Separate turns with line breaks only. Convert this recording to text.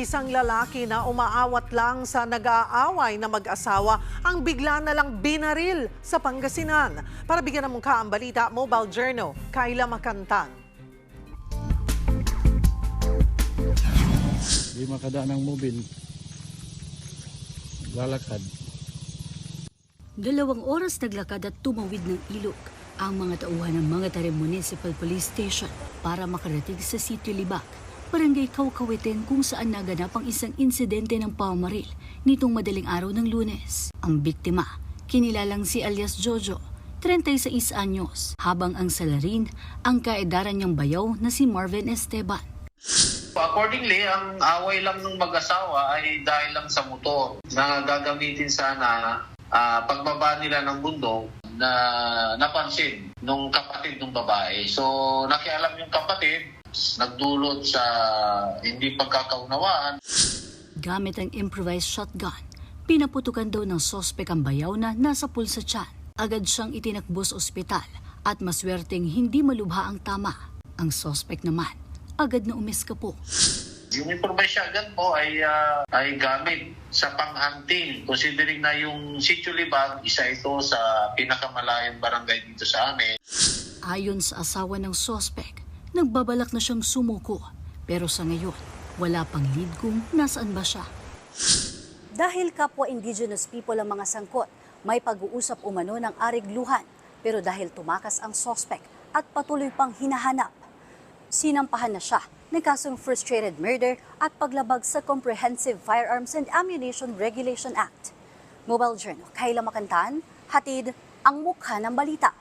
Isang lalaki na umaawat lang sa nag-aaway na mag-asawa ang bigla na lang binaril sa Pangasinan. Para bigyan ng mukha ang balita, Mobile Journal, Kayla Makantan.
Di makadaan ng mobil. Lalakad.
2 oras naglakad at tumawid ng ilog ang mga tauhan ng Mangatarem Municipal Police Station para makarating sa Sitio Libak, Barangay Caucahueten, kung saan naganap ang isang insidente ng pamamaril nitong madaling araw ng Lunes. Ang biktima, kinilalang si alias Jojo, 36 anyos, habang ang salarin ang kaedaran niyang bayaw na si Marvin Esteban.
Accordingly, ang away lang ng mag-asawa ay dahil lang sa motor na gagamitin sana pagbaba nila ng bundok na napansin nung kapatid ng babae. So nakialam yung kapatid, nagdulot sa hindi pagkakaunawaan.
Gamit ang improvised shotgun, pinaputukan daw ng sospek ang bayaw na nasa pulsa tiyan. Agad siyang itinakbo sa ospital at maswerteng hindi malubha ang tama. Ang sospek naman, agad na umeskapo.
Yung improvised shotgun po ay gamit sa pang-hunting. Considering na yung Sitio Libag, isa ito sa pinakamalayong barangay dito sa amin.
Ayon sa asawa ng sospek, nagbabalak na siyang sumuko. Pero sa ngayon, wala pang lead kung nasaan ba siya.
Dahil kapwa indigenous people ang mga sangkot, may pag-uusap umano ng arigluhan. Pero dahil tumakas ang sospek at patuloy pang hinahanap, sinampahan na siya ng kasong frustrated murder at paglabag sa Comprehensive Firearms and Ammunition Regulation Act. Mobile Journal, Kayla Makantan, hatid ang mukha ng balita.